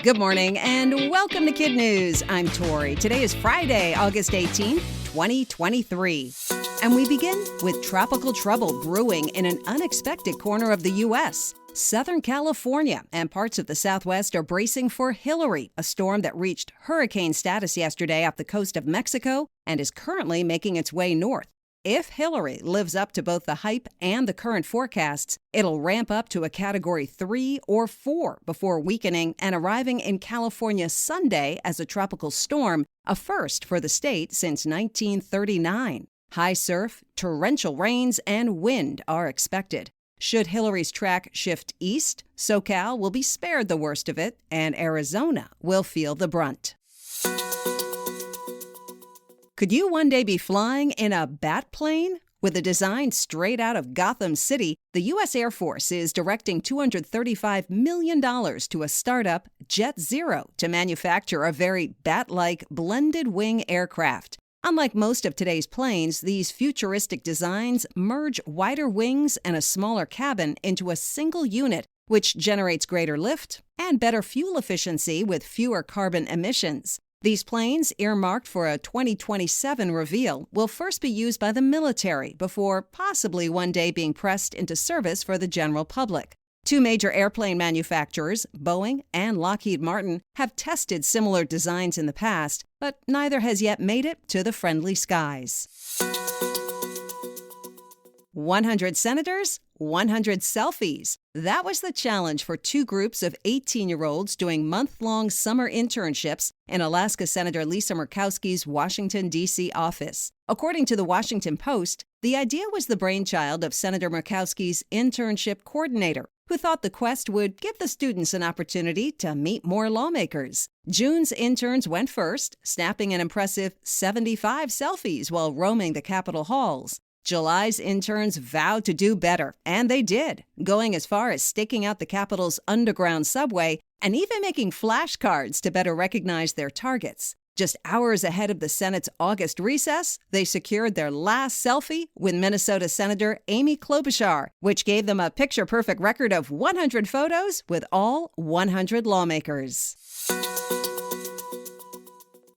Good morning and welcome to KidNuz. I'm Tori. Today is Friday, August 18th, 2023. And we begin with tropical trouble brewing in an unexpected corner of the U.S. Southern California and parts of the Southwest are bracing for Hilary, a storm that reached hurricane status yesterday off the coast of Mexico and is currently making its way north. If Hilary lives up to both the hype and the current forecasts, it'll ramp up to a Category 3 or 4 before weakening and arriving in California Sunday as a tropical storm, a first for the state since 1939. High surf, torrential rains, and wind are expected. Should Hilary's track shift east, SoCal will be spared the worst of it, and Arizona will feel the brunt. Could you one day be flying in a Batplane? With a design straight out of Gotham City, the U.S. Air Force is directing $235 million to a startup, Jet Zero, to manufacture a very bat-like blended wing aircraft. Unlike most of today's planes, these futuristic designs merge wider wings and a smaller cabin into a single unit, which generates greater lift and better fuel efficiency with fewer carbon emissions. These planes, earmarked for a 2027 reveal, will first be used by the military before possibly one day being pressed into service for the general public. Two major airplane manufacturers, Boeing and Lockheed Martin, have tested similar designs in the past, but neither has yet made it to the friendly skies. 100 senators, 100 selfies. That was the challenge for two groups of 18-year-olds doing month-long summer internships in Alaska Senator Lisa Murkowski's Washington, D.C. office. According to the Washington Post, the idea was the brainchild of Senator Murkowski's internship coordinator, who thought the quest would give the students an opportunity to meet more lawmakers. June's interns went first, snapping an impressive 75 selfies while roaming the Capitol halls. July's interns vowed to do better, and they did, going as far as staking out the Capitol's underground subway and even making flashcards to better recognize their targets. Just hours ahead of the Senate's August recess, they secured their last selfie with Minnesota Senator Amy Klobuchar, which gave them a picture-perfect record of 100 photos with all 100 lawmakers.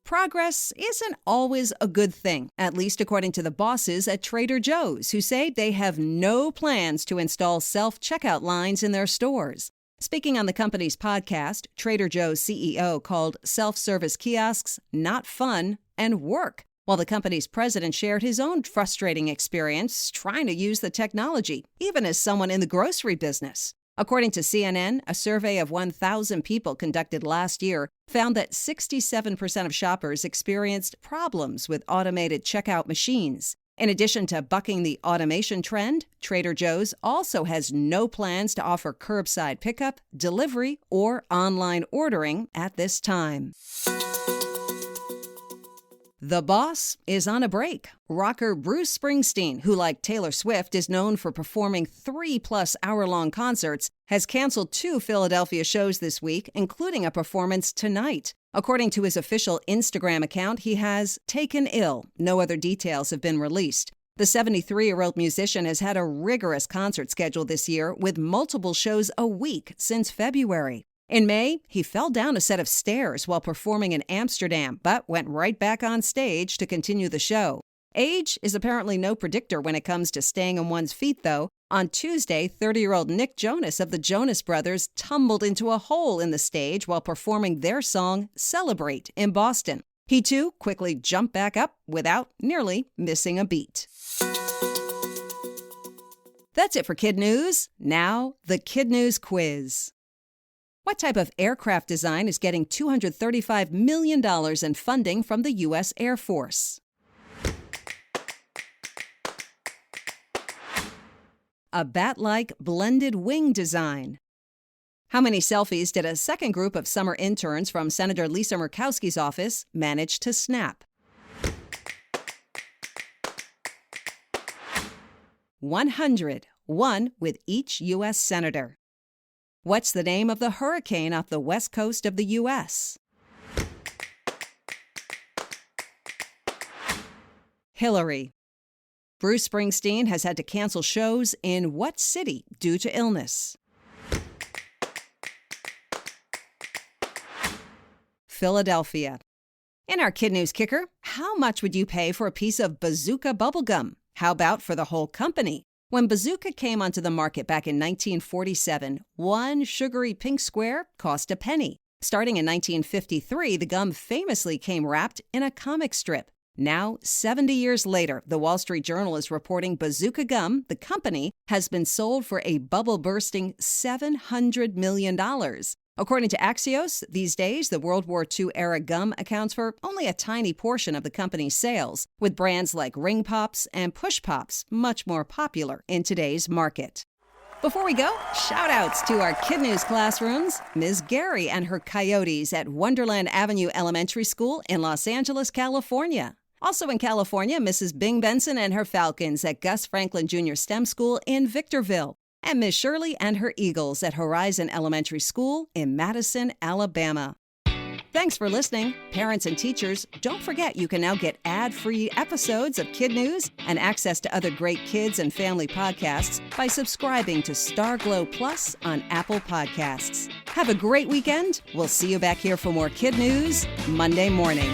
Progress isn't always a good thing, at least according to the bosses at Trader Joe's, who say they have no plans to install self-checkout lines in their stores. Speaking on the company's podcast, Trader Joe's CEO called self-service kiosks not fun and work, while the company's president shared his own frustrating experience trying to use the technology, even as someone in the grocery business. According to CNN, a survey of 1,000 people conducted last year found that 67% of shoppers experienced problems with automated checkout machines. In addition to bucking the automation trend, Trader Joe's also has no plans to offer curbside pickup, delivery, or online ordering at this time. The boss is on a break. Rocker Bruce Springsteen, who like Taylor Swift is known for performing 3+ hour-long concerts, has canceled 2 Philadelphia shows this week, including a performance tonight. According to his official Instagram account, he has taken ill. No other details have been released. The 73-year-old musician has had a rigorous concert schedule this year, with multiple shows a week since February. In May, he fell down a set of stairs while performing in Amsterdam, but went right back on stage to continue the show. Age is apparently no predictor when it comes to staying on one's feet, though. On Tuesday, 30-year-old Nick Jonas of the Jonas Brothers tumbled into a hole in the stage while performing their song Celebrate in Boston. He, too, quickly jumped back up without nearly missing a beat. That's it for KidNuz. Now, the KidNuz quiz. What type of aircraft design is getting $235 million in funding from the U.S. Air Force? A bat-like blended wing design. How many selfies did a second group of summer interns from Senator Lisa Murkowski's office manage to snap? 100, one with each U.S. senator. What's the name of the hurricane off the west coast of the U.S.? Hilary. Bruce Springsteen has had to cancel shows in what city due to illness? Philadelphia. In our Kid News Kicker, how much would you pay for a piece of Bazooka bubblegum? How about for the whole company? When Bazooka came onto the market back in 1947, one sugary pink square cost a penny. Starting in 1953, the gum famously came wrapped in a comic strip. Now, 70 years later, the Wall Street Journal is reporting Bazooka Gum, the company, has been sold for a bubble-bursting $700 million. According to Axios, these days, the World War II-era gum accounts for only a tiny portion of the company's sales, with brands like Ring Pops and Push Pops much more popular in today's market. Before we go, shout-outs to our Kid News classrooms, Ms. Gary and her coyotes at Wonderland Avenue Elementary School in Los Angeles, California. Also in California, Mrs. Bing Benson and her Falcons at Gus Franklin Jr. STEM School in Victorville. And Ms. Shirley and her Eagles at Horizon Elementary School in Madison, Alabama. Thanks for listening. Parents and teachers, don't forget you can now get ad-free episodes of Kid News and access to other great kids and family podcasts by subscribing to Starglow Plus on Apple Podcasts. Have a great weekend. We'll see you back here for more Kid News Monday morning.